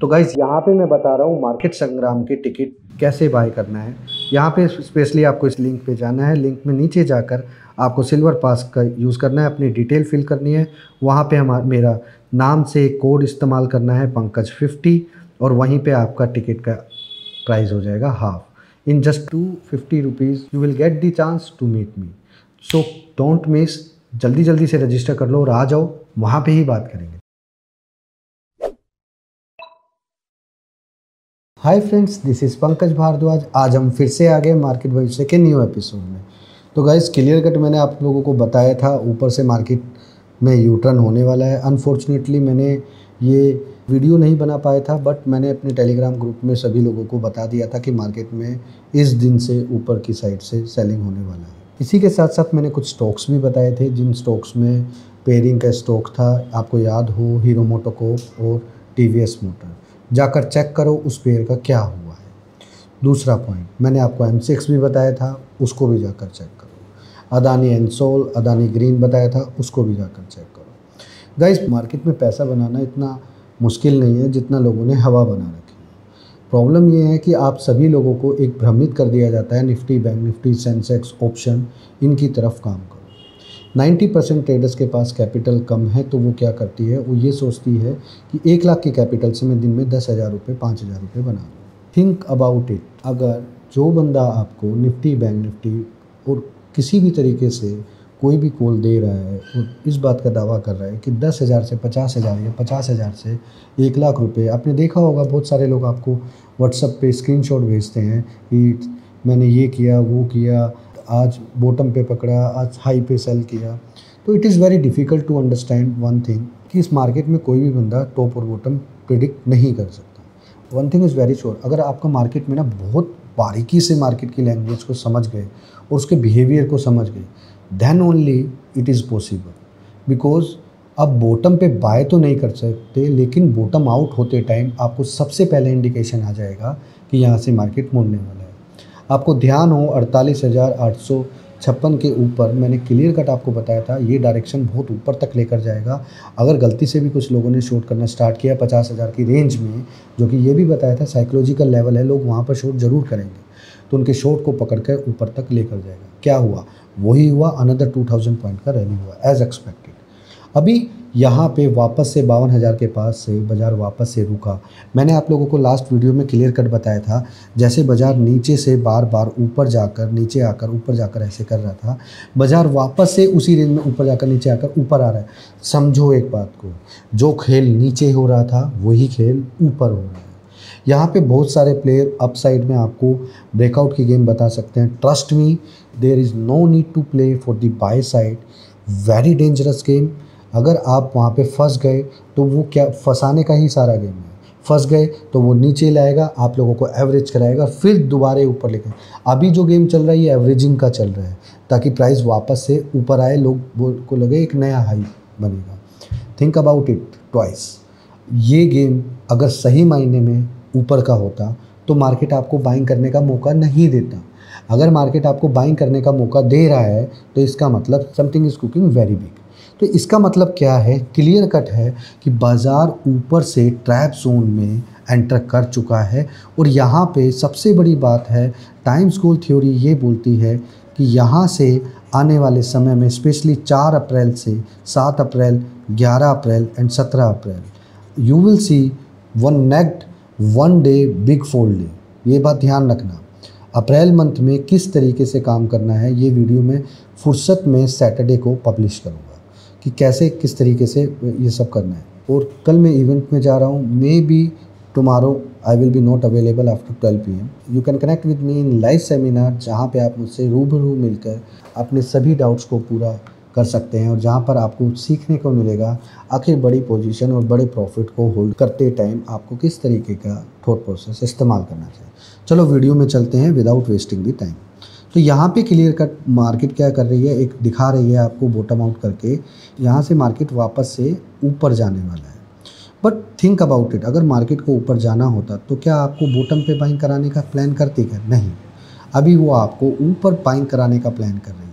तो गाइज़ यहाँ पे मैं बता रहा हूँ मार्केट संग्राम के टिकट कैसे बाय करना है। यहाँ पे स्पेशली आपको इस लिंक पे जाना है। लिंक में नीचे जाकर आपको सिल्वर पास का यूज़ करना है, अपनी डिटेल फिल करनी है। वहाँ पे मेरा नाम से कोड इस्तेमाल करना है पंकज 50 और वहीं पे आपका टिकट का प्राइस हो जाएगा half. In just 250 rupees you will get the chance to meet me. So don't miss, जल्दी जल्दी से रजिस्टर कर लो और आ जाओ, वहाँ पे ही बात करेंगे। Hi friends, this is Pankaj Bhardwaj. आज हम फिर से आ गए मार्केट भविष्य के न्यू एपिसोड में। तो गाइस क्लियर कट मैंने आप लोगों को बताया था ऊपर से मार्केट में यू टर्न होने वाला है। अनफॉर्चुनेटली मैंने ये वीडियो नहीं बना पाया था, बट मैंने अपने टेलीग्राम ग्रुप में सभी लोगों को बता दिया था कि मार्केट में इस दिन से ऊपर की साइड से सेलिंग होने वाला है। इसी के साथ साथ मैंने कुछ स्टॉक्स भी बताए थे, जिन स्टॉक्स में पेयरिंग का स्टॉक था, आपको याद हो, हीरो मोटोकॉर्प और टीवीएस मोटर। जाकर चेक करो उस पेयर का क्या हुआ है। दूसरा पॉइंट मैंने आपको M6 भी बताया था, उसको भी जाकर चेक करो। अदानी एनसोल, अदानी ग्रीन बताया था, उसको भी जाकर चेक करो। गाइस मार्केट में पैसा बनाना इतना मुश्किल नहीं है जितना लोगों ने हवा बना रखी है। प्रॉब्लम ये है कि आप सभी लोगों को एक भ्रमित कर दिया जाता है Nifty, bank Nifty, Sensex, option, इनकी तरफ काम करो। 90% ट्रेडर्स के पास कैपिटल कम है, तो वो क्या करती है, वो ये सोचती है कि 1 लाख के कैपिटल से मैं दिन में 10,000 रुपये, 5,000 रुपये बना लूँ। Think about it. अगर जो बंदा आपको निफ्टी, बैंक निफ्टी और किसी भी तरीके से कोई भी कॉल दे रहा है और इस बात का दावा कर रहा है कि 10,000 से 50,000 या 50,000 से 1 लाख रुपये, आपने देखा होगा बहुत सारे लोग आपको व्हाट्सएप पे स्क्रीनशॉट भेजते हैं कि मैंने ये किया, वो किया, आज बॉटम पे पकड़ा, आज हाई पे सेल किया। तो it is very difficult to understand one thing कि इस मार्केट में कोई भी बंदा टॉप और बॉटम प्रिडिक्ट नहीं कर सकता। One thing is very sure, अगर आपका मार्केट में ना बहुत बारीकी से मार्केट की लैंग्वेज को समझ गए और उसके बिहेवियर को समझ गए, then only it is possible. Because अब बॉटम पे बाय तो नहीं कर सकते, लेकिन बॉटम आउट होते टाइम आपको सबसे पहले इंडिकेशन आ जाएगा कि यहाँ से मार्केट मुड़ने वाला है। आपको ध्यान हो 48,856 के ऊपर मैंने क्लियर कट आपको बताया था, ये डायरेक्शन बहुत ऊपर तक लेकर जाएगा। अगर गलती से भी कुछ लोगों ने शॉर्ट करना स्टार्ट किया 50,000 की रेंज में, जो कि ये भी बताया था साइकोलॉजिकल लेवल है, लोग वहाँ पर शॉर्ट जरूर करेंगे, तो उनके शॉर्ट को पकड़ कर ऊपर तक लेकर जाएगा। क्या हुआ? वही हुआ, अनदर 2000 पॉइंट का रैली हुआ एज एक्सपेक्टेड। अभी यहाँ पे वापस से 52,000 के पास से बाज़ार वापस से रुका। मैंने आप लोगों को लास्ट वीडियो में क्लियर कट बताया था, जैसे बाज़ार नीचे से बार बार ऊपर जाकर नीचे आकर ऊपर जाकर ऐसे कर रहा था, बाज़ार वापस से उसी रेंज में ऊपर जाकर नीचे आकर ऊपर आ रहा है। समझो एक बात को, जो खेल नीचे हो रहा था वही खेल ऊपर हो रहा है। यहाँ पे बहुत सारे प्लेयर अपसाइड में आपको ब्रेकआउट की गेम बता सकते हैं। Trust me, there is no need to play for the buy side, very dangerous game. अगर आप वहाँ पे फंस गए तो वो क्या, फंसाने का ही सारा गेम है। फंस गए तो वो नीचे लाएगा, आप लोगों को एवरेज कराएगा, फिर दोबारा ऊपर लेकर। अभी जो गेम चल रहा है ये एवरेजिंग का चल रहा है, ताकि प्राइस वापस से ऊपर आए, लोग को लगे एक नया हाई बनेगा। Think about it twice. ये गेम अगर सही मायने में ऊपर का होता तो मार्केट आपको बाइंग करने का मौका नहीं देता। अगर मार्केट आपको बाइंग करने का मौका दे रहा है तो इसका मतलब something is cooking very big. तो इसका मतलब क्या है? क्लियर कट है कि बाज़ार ऊपर से ट्रैप जोन में एंटर कर चुका है। और यहाँ पे सबसे बड़ी बात है, टाइम्स गोल थ्योरी ये बोलती है कि यहाँ से आने वाले समय में स्पेशली 4 अप्रैल से 7 April, 11 April and 17 April you will see one day big fall day. ये बात ध्यान रखना। अप्रैल मंथ में किस तरीके से काम करना है ये वीडियो में फुर्सत में सैटरडे को पब्लिश करूँगा कि कैसे किस तरीके से ये सब करना है। और कल मैं इवेंट में जा रहा हूँ, may be tomorrow I will be not available after 12 PM। You can connect with me in live seminar, जहाँ पे आप मुझसे रूबरू मिलकर अपने सभी डाउट्स को पूरा कर सकते हैं और जहाँ पर आपको सीखने को मिलेगा आखिर बड़ी पोजीशन और बड़े प्रॉफिट को होल्ड करते टाइम आपको किस तरीके का थॉट प्रोसेस इस्तेमाल करना चाहिए। चलो वीडियो में चलते हैं विदाउट वेस्टिंग द टाइम। तो यहाँ पे क्लियर कट मार्केट क्या कर रही है, एक दिखा रही है आपको बॉटम आउट करके, यहाँ से मार्केट वापस से ऊपर जाने वाला है। बट थिंक अबाउट इट, अगर मार्केट को ऊपर जाना होता तो क्या आपको बॉटम पे बाइंग कराने का प्लान करती क्या? नहीं, अभी वो आपको ऊपर बाइंग कराने का प्लान कर रही है।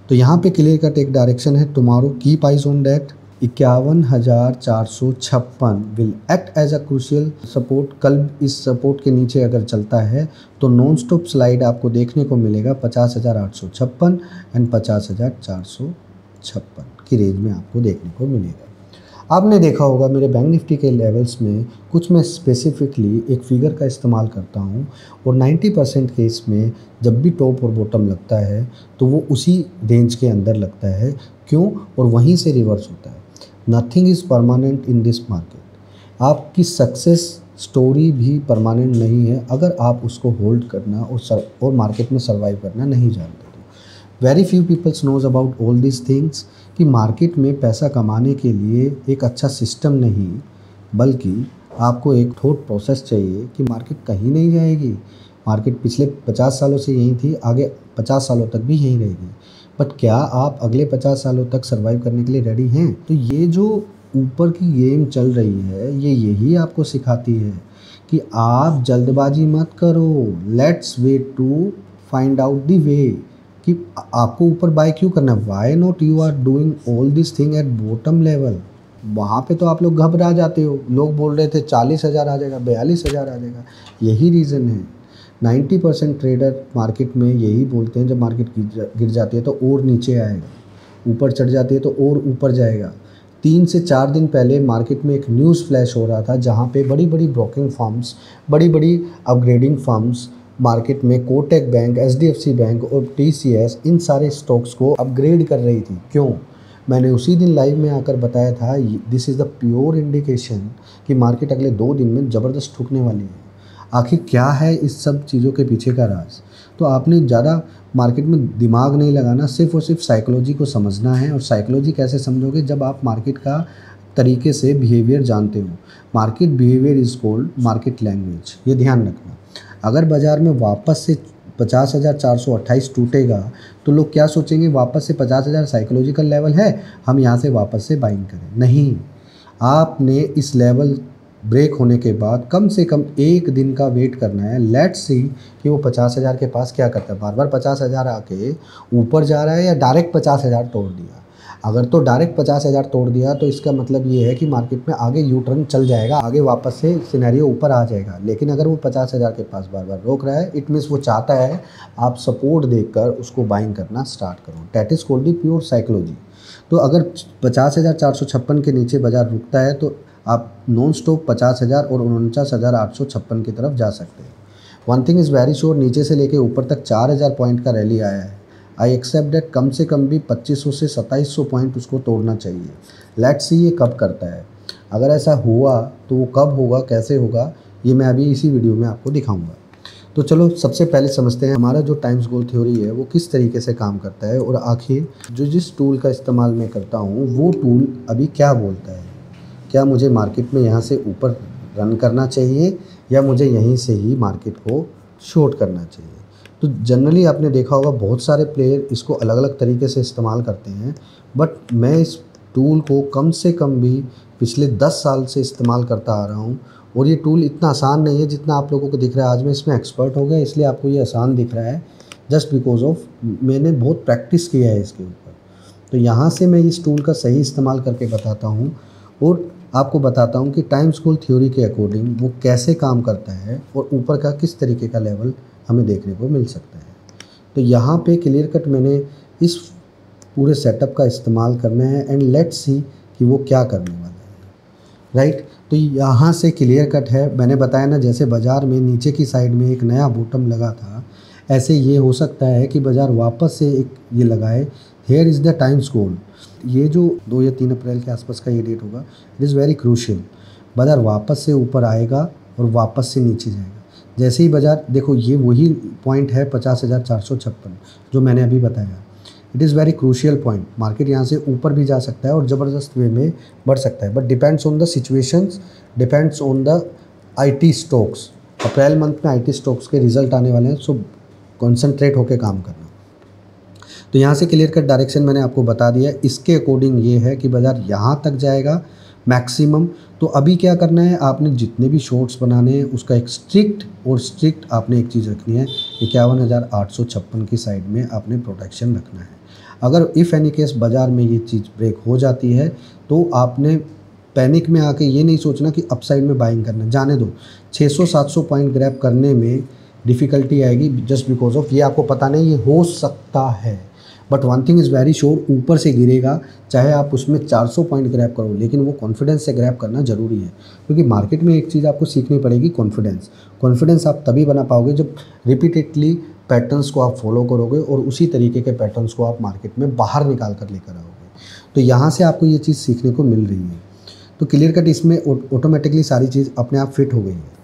तो यहाँ पे क्लियर कट एक डायरेक्शन है, tomorrow keep eyes on that. 51,456 will act as a crucial support. कल इस सपोर्ट के नीचे अगर चलता है तो नॉन स्टॉप स्लाइड आपको देखने को मिलेगा 50,856 एंड 50,456 की रेंज में आपको देखने को मिलेगा। आपने देखा होगा मेरे बैंक निफ्टी के लेवल्स में कुछ मैं स्पेसिफिकली एक फिगर का इस्तेमाल करता हूँ और 90% केस में जब भी टॉप और बॉटम लगता है तो वो उसी रेंज के अंदर लगता है। क्यों? और वहीं से रिवर्स होता है। Nothing is permanent in this market. आपकी सक्सेस स्टोरी भी परमानेंट नहीं है अगर आप उसको होल्ड करना और मार्केट में सर्वाइव करना नहीं जानते। Very few peoples knows about all this things कि मार्केट में पैसा कमाने के लिए एक अच्छा सिस्टम नहीं बल्कि आपको एक थॉट प्रोसेस चाहिए कि मार्केट कहीं नहीं जाएगी। मार्केट पिछले 50 सालों से यहीं थी, आगे 50 सालों तक भी यहीं रहेगी। बट क्या आप अगले 50 सालों तक सर्वाइव करने के लिए रेडी हैं? तो ये जो ऊपर की गेम चल रही है ये यही आपको सिखाती है कि आप जल्दबाजी मत करो। Let's wait to find out the way कि आपको ऊपर बाय क्यों करना है। Why not you are doing all this thing at bottom level. वहाँ पे तो आप लोग घबरा जाते हो। लोग बोल रहे थे 40,000 आ जाएगा, 42,000 आ जाएगा। यही रीज़न है। 90% ट्रेडर मार्केट में यही बोलते हैं जब मार्केट गिर जाती है तो और नीचे आएगा, ऊपर चढ़ जाती है तो और ऊपर जाएगा। 3 से 4 दिन पहले मार्केट में एक न्यूज़ फ्लैश हो रहा था जहाँ पे बड़ी बड़ी ब्रोकिंग फर्म्स, बड़ी बड़ी अपग्रेडिंग फर्म्स मार्केट में कोटक बैंक, एचडीएफसी बैंक और टीसीएस इन सारे स्टॉक्स को अपग्रेड कर रही थी। क्यों? मैंने उसी दिन लाइव में आकर बताया था this is the pure indication कि मार्केट अगले 2 दिन में ज़बरदस्त ठुकने वाली है। आखिर क्या है इस सब चीज़ों के पीछे का राज? तो आपने ज़्यादा मार्केट में दिमाग नहीं लगाना, सिर्फ और सिर्फ साइकोलॉजी को समझना है। और साइकोलॉजी कैसे समझोगे? जब आप मार्केट का तरीके से बिहेवियर जानते हो। Market behaviour is called market language, ये ध्यान रखना। अगर बाज़ार में वापस से 50,428 टूटेगा तो लोग क्या सोचेंगे? वापस से 50,000 साइकोलॉजिकल लेवल है, हम यहाँ से वापस से बाइंग करें। नहीं, आपने इस लेवल ब्रेक होने के बाद कम से कम 1 दिन का वेट करना है। लेट्स सी कि वो 50,000 के पास क्या करता है। बार बार 50,000 आके ऊपर जा रहा है या डायरेक्ट 50,000 तोड़ दिया। अगर तो डायरेक्ट 50,000 तोड़ दिया तो इसका मतलब ये है कि मार्केट में आगे यू टर्न चल जाएगा, आगे वापस से सिनेरियो ऊपर आ जाएगा। लेकिन अगर वो 50,000 के पास बार बार रोक रहा है, इट मीन्स वो चाहता है आप सपोर्ट देखकर उसको बाइंग करना स्टार्ट करो। That is called the pure psychology. तो अगर 50,456 के नीचे बाजार रुकता है तो आप नॉन स्टॉप 50,000 और 49,856 की तरफ जा सकते हैं। One thing is very sure, नीचे से लेके ऊपर तक 4,000 पॉइंट का रैली आया है। आई एक्सेप्ट दैट कम से कम भी 2500 से 2700 पॉइंट उसको तोड़ना चाहिए। लेट्स सी ये कब करता है। अगर ऐसा हुआ तो वो कब होगा, कैसे होगा, ये मैं अभी इसी वीडियो में आपको दिखाऊंगा। तो चलो सबसे पहले समझते हैं हमारा जो टाइम्स गोल थ्योरी है वो किस तरीके से काम करता है और आखिर जिस टूल का इस्तेमाल मैं करता हूँ वो टूल अभी क्या बोलता है। क्या मुझे मार्केट में यहाँ से ऊपर रन करना चाहिए या मुझे यहीं से ही मार्केट को शॉर्ट करना चाहिए। तो जनरली आपने देखा होगा बहुत सारे प्लेयर इसको अलग अलग तरीके से इस्तेमाल करते हैं, बट मैं इस टूल को कम से कम भी पिछले 10 साल से इस्तेमाल करता आ रहा हूँ। और ये टूल इतना आसान नहीं है जितना आप लोगों को दिख रहा है। आज मैं इसमें एक्सपर्ट हो गया इसलिए आपको ये आसान दिख रहा है, जस्ट बिकॉज ऑफ मैंने बहुत प्रैक्टिस किया है इसके ऊपर। तो यहाँ से मैं इस टूल का सही इस्तेमाल करके बताता हूँ और आपको बताता हूँ कि टाइम्स गोल थ्योरी के अकॉर्डिंग वो कैसे काम करता है और ऊपर का किस तरीके का लेवल हमें देखने को मिल सकता है। तो यहाँ पे क्लियर कट मैंने इस पूरे सेटअप का इस्तेमाल करना है एंड लेट्स सी कि वो क्या करने वाला है। राइट, तो यहाँ से क्लियर कट है। मैंने बताया ना, जैसे बाज़ार में नीचे की साइड में एक नया बॉटम लगा था, ऐसे ये हो सकता है कि बाज़ार वापस से एक ये लगाए। हेयर इज़ द टाइम्स गोल। ये जो 2 या 3 अप्रैल के आसपास का ये डेट होगा, इट इज़ वेरी क्रूशियल। बाज़ार वापस से ऊपर आएगा और वापस से नीचे जाएगा। जैसे ही बाज़ार देखो, ये वही पॉइंट है 50,456 जो मैंने अभी बताया। It is very crucial point. Market यहाँ से ऊपर भी जा सकता है और ज़बरदस्त वे में बढ़ सकता है, but depends on the situations, depends on the IT stocks. April month में आईटी स्टॉक्स के रिजल्ट आने वाले हैं, सो कॉन्सेंट्रेट होकर काम करना। तो यहाँ से क्लियर कट डायरेक्शन मैंने आपको बता दिया। इसके अकॉर्डिंग ये है कि बाज़ार यहाँ तक जाएगा मैक्सिमम। तो अभी क्या करना है, आपने जितने भी शॉर्ट्स बनाने हैं उसका एक स्ट्रिक्ट आपने एक चीज़ रखनी है, 51,856 की साइड में आपने प्रोटेक्शन रखना है। अगर इफ़ एनी केस बाज़ार में ये चीज़ ब्रेक हो जाती है तो आपने पैनिक में आके ये नहीं सोचना कि अपसाइड में बाइंग करना, जाने दो। 600-700 पॉइंट ग्रैब करने में डिफ़िकल्टी आएगी जस्ट बिकॉज ऑफ ये आपको पता नहीं, ये हो सकता है। But one thing is very sure, ऊपर से गिरेगा, चाहे आप उसमें 400 पॉइंट ग्रैब करो, लेकिन वो कॉन्फिडेंस से ग्रैब करना ज़रूरी है। क्योंकि मार्केट में एक चीज़ आपको सीखनी पड़ेगी, कॉन्फिडेंस। कॉन्फिडेंस आप तभी बना पाओगे जब रिपीटेडली पैटर्न्स को आप फॉलो करोगे और उसी तरीके के पैटर्न्स को आप मार्केट में बाहर निकाल कर लेकर आओगे। तो यहाँ से आपको ये चीज़ सीखने को मिल रही है। तो क्लियर कट इसमें ऑटोमेटिकली सारी चीज़ अपने आप फिट हो गई है।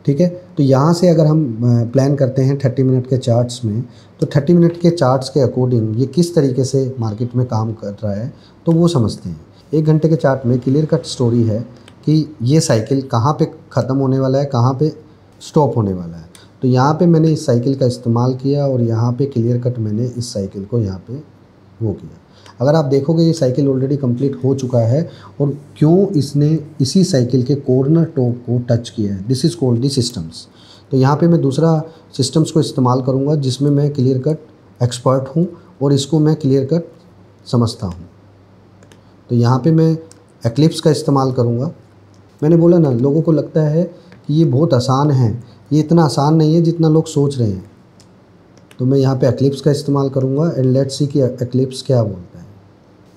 ठीक है, तो यहाँ से अगर हम प्लान करते हैं 30 मिनट के चार्ट्स में, तो 30 मिनट के चार्ट्स के अकॉर्डिंग ये किस तरीके से मार्केट में काम कर रहा है तो वो समझते हैं। 1 घंटे के चार्ट में क्लियर कट स्टोरी है कि ये साइकिल कहाँ पे ख़त्म होने वाला है, कहाँ पे स्टॉप होने वाला है। तो यहाँ पे मैंने इस साइकिल का इस्तेमाल किया और यहाँ पे क्लियर कट मैंने इस साइकिल को यहाँ पे वो किया। अगर आप देखोगे ये साइकिल ऑलरेडी कंप्लीट हो चुका है और क्यों इसने इसी साइकिल के कॉर्नर टॉप को टच किया है, this is called the systems. तो यहाँ पे मैं दूसरा सिस्टम्स को इस्तेमाल करूँगा जिसमें मैं क्लियर कट एक्सपर्ट हूँ और इसको मैं क्लियर कट समझता हूँ। तो यहाँ पे मैं एक्लिप्स का इस्तेमाल करूँगा। मैंने बोला ना, लोगों को लगता है कि ये बहुत आसान है, ये इतना आसान नहीं है जितना लोग सोच रहे हैं। तो मैं यहाँ पे एक्लिप्स का इस्तेमाल करूँगा एंड लेट्स सी कि एक्लिप्स क्या बोलता है।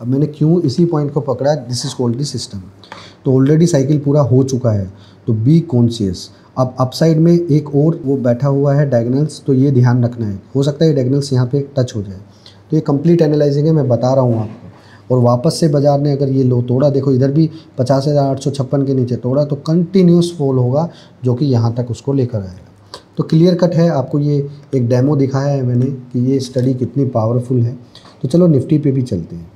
अब मैंने क्यों इसी पॉइंट को पकड़ा, this is called the system. तो ऑलरेडी साइकिल पूरा हो चुका है, तो बी कॉन्शियस। अब अपसाइड में एक और वो बैठा हुआ है डायगोनल्स, तो ये ध्यान रखना है, हो सकता है डायगोनल्स यहाँ पे टच हो जाए। तो ये कंप्लीट एनालाइजिंग है, मैं बता रहा हूँ आपको। और वापस से बाजार ने अगर ये लो तोड़ा, देखो इधर भी 50,856 के नीचे तोड़ा, तो कंटिन्यूस फॉल होगा जो कि यहाँ तक उसको लेकर आएगा। तो क्लियर कट है, आपको ये एक डेमो दिखाया है मैंने कि ये स्टडी कितनी पावरफुल है। तो चलो निफ्टी पे भी चलते हैं।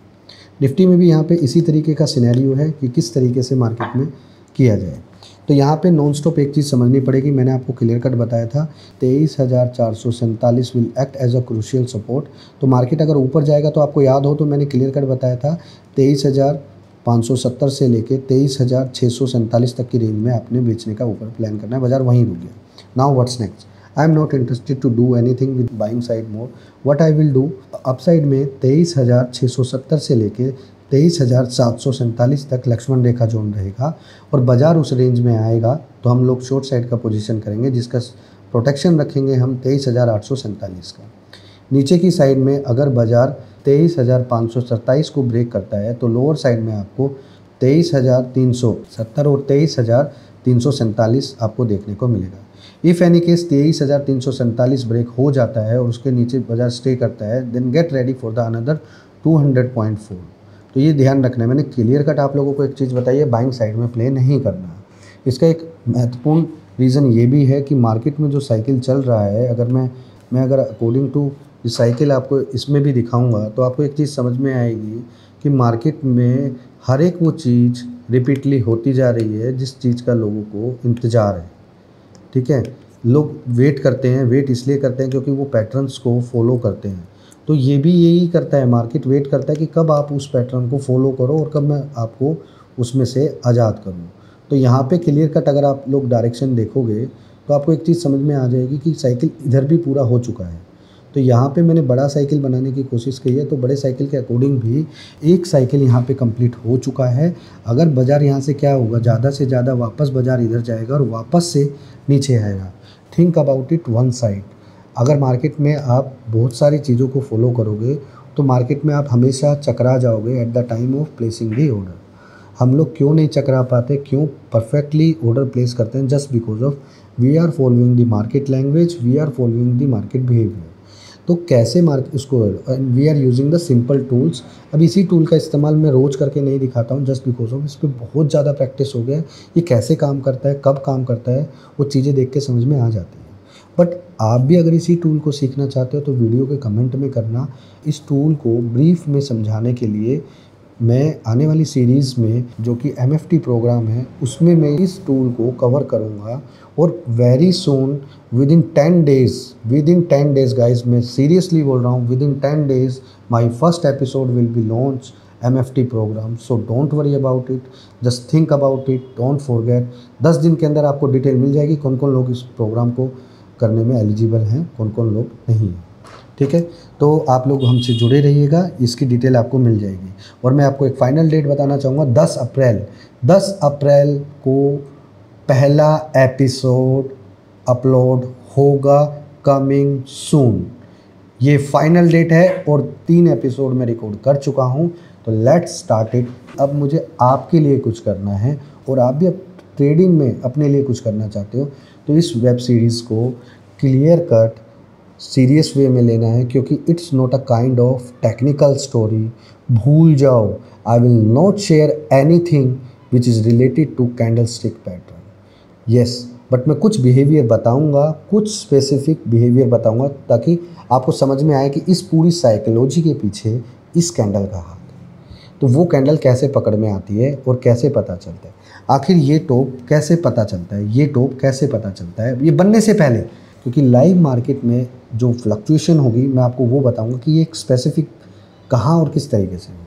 निफ्टी में भी यहाँ पे इसी तरीके का सिनेरियो है कि किस तरीके से मार्केट में किया जाए। तो यहाँ पे नॉन स्टॉप एक चीज़ समझनी पड़ेगी, मैंने आपको क्लियर कट बताया था 23,447 will act as a crucial support. तो मार्केट अगर ऊपर जाएगा तो आपको याद हो तो मैंने क्लियर कट बताया था 23,570 से लेके 23,647 तक की रेंज में आपने बेचने का ऊपर प्लान करना है। बाजार वहीं रुक गया। Now what's next, I am not interested to do anything with buying side more. What I will do, upside में 23,670 से लेके 23,747 तक लक्ष्मण रेखा जोन रहेगा और बाजार उस रेंज में आएगा तो हम लोग शॉर्ट साइड का पोजीशन करेंगे, जिसका प्रोटेक्शन रखेंगे हम 23,847 का। नीचे की साइड में अगर बाजार 23,527 को ब्रेक करता है तो लोअर साइड में आपको 23,370 और 23,347 आपको देखने को मिलेगा। इफ़ एनी केस 23,347 ब्रेक हो जाता है और उसके नीचे बाजार स्टे करता है, then get ready for the another 200 point fall. तो ये ध्यान रखना है। मैंने क्लियर कट आप लोगों को एक चीज़ बताई है, बाइंग साइड में प्ले नहीं करना। इसका एक महत्वपूर्ण रीज़न ये भी है कि मार्केट में जो साइकिल चल रहा है, अगर मैं अगर अकॉर्डिंग टू इस साइकिल आपको इसमें भी दिखाऊंगा तो आपको एक चीज़ समझ में आएगी कि मार्केट में हर एक वो चीज़ रिपीटली होती जा रही है जिस चीज़ का लोगों को इंतज़ार है। ठीक है, लोग वेट करते हैं, वेट इसलिए करते हैं क्योंकि वो पैटर्न्स को फॉलो करते हैं। तो ये भी यही करता है, मार्केट वेट करता है कि कब आप उस पैटर्न को फॉलो करो और कब मैं आपको उसमें से आज़ाद करूँ। तो यहाँ पे क्लियर कट अगर आप लोग डायरेक्शन देखोगे तो आपको एक चीज़ समझ में आ जाएगी कि साइकिल इधर भी पूरा हो चुका है। तो यहाँ पे मैंने बड़ा साइकिल बनाने की कोशिश की है, तो बड़े साइकिल के अकॉर्डिंग भी एक साइकिल यहाँ पे कंप्लीट हो चुका है। अगर बाज़ार यहाँ से क्या होगा, ज़्यादा से ज़्यादा वापस बाज़ार इधर जाएगा और वापस से नीचे आएगा। Think about it one side. अगर मार्केट में आप बहुत सारी चीज़ों को फॉलो करोगे तो मार्केट में आप हमेशा चकरा जाओगे at the time of placing the order. हम लोग क्यों नहीं चकरा पाते, क्यों परफेक्टली ऑर्डर प्लेस करते हैं, just because of we are following the market language, we are following the market behaviour. तो कैसे मार्केट उसको, we are using the simple tools. अब इसी टूल का इस्तेमाल मैं रोज़ करके नहीं दिखाता हूँ जस्ट बिकॉज ऑफ इस पर बहुत ज़्यादा प्रैक्टिस हो गया है। ये कैसे काम करता है, कब काम करता है, वो चीज़ें देख के समझ में आ जाती हैं। बट आप भी अगर इसी टूल को सीखना चाहते हो तो वीडियो के कमेंट में करना। इस टूल को ब्रीफ में समझाने के लिए मैं आने वाली सीरीज़ में जो कि MFT प्रोग्राम है उसमें मैं इस टूल को कवर करूँगा और very soon within 10 days guys, मैं सीरियसली बोल रहा हूँ, within 10 days my first episode will be launch MFT programme. So don't worry about it, just think about it, don't forget. 10 दिन के अंदर आपको डिटेल मिल जाएगी कौन कौन लोग इस प्रोग्राम को करने में एलिजिबल हैं, कौन कौन लोग नहीं हैं। ठीक है, तो आप लोग हमसे जुड़े रहिएगा, इसकी डिटेल आपको मिल जाएगी। और मैं आपको एक फ़ाइनल डेट बताना चाहूँगा, 10 अप्रैल को पहला एपिसोड अपलोड होगा, कमिंग सून। ये फाइनल डेट है और 3 एपिसोड मैं रिकॉर्ड कर चुका हूँ। तो लेट्स स्टार्ट इट। अब मुझे आपके लिए कुछ करना है और आप भी अब ट्रेडिंग में अपने लिए कुछ करना चाहते हो तो इस वेब सीरीज़ को क्लियर कट सीरियस वे में लेना है, क्योंकि it's not a kind of technical story. भूल जाओ, I will not share anything which is related to candlestick pattern. Yes, but मैं कुछ बिहेवियर बताऊंगा, कुछ स्पेसिफिक बिहेवियर बताऊंगा ताकि आपको समझ में आए कि इस पूरी साइकोलॉजी के पीछे इस कैंडल का हाथ है। तो वो कैंडल कैसे पकड़ में आती है और कैसे पता चलता है, आखिर ये टॉप कैसे पता चलता है, ये टॉप कैसे पता चलता है ये बनने से पहले, क्योंकि लाइव मार्केट में जो फ्लक्चुएशन होगी मैं आपको वो बताऊंगा कि ये एक स्पेसिफिक कहाँ और किस तरीके से होगी।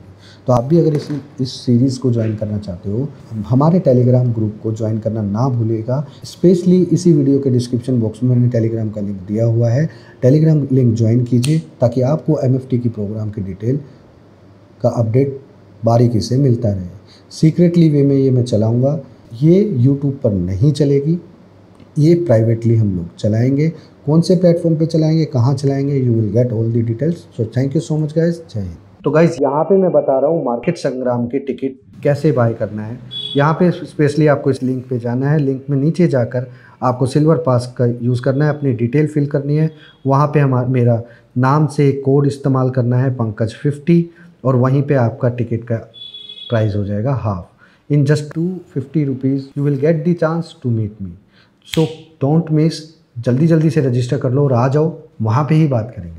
तो आप भी अगर इस सीरीज़ को ज्वाइन करना चाहते हो, हमारे टेलीग्राम ग्रुप को ज्वाइन करना ना भूलिएगा। स्पेशली इसी वीडियो के डिस्क्रिप्शन बॉक्स में मैंने टेलीग्राम का लिंक दिया हुआ है, टेलीग्राम लिंक ज्वाइन कीजिए ताकि आपको MFT की प्रोग्राम की डिटेल का अपडेट बारीकी से मिलता रहे। सीक्रेटली वे में ये मैं चलाऊँगा, ये यूट्यूब पर नहीं चलेगी, ये प्राइवेटली हम लोग चलाएँगे। कौन से प्लेटफॉर्म पे चलाएंगे, कहाँ चलाएंगे, you will get all the details. So thank you so much guys, जय हिंद। तो गाइज यहाँ पे मैं बता रहा हूँ मार्केट संग्राम के टिकट कैसे बाय करना है। यहाँ पे स्पेशली आपको इस लिंक पे जाना है, लिंक में नीचे जाकर आपको सिल्वर पास का यूज़ करना है, अपनी डिटेल फिल करनी है। वहाँ पे मेरा नाम से कोड इस्तेमाल करना है पंकज 50, और वहीं पे आपका टिकट का प्राइस हो जाएगा half. In just 250 rupees you will get the chance to meet me. So don't miss, जल्दी जल्दी से रजिस्टर कर लो और आ जाओ, वहाँ पे ही बात करेंगे।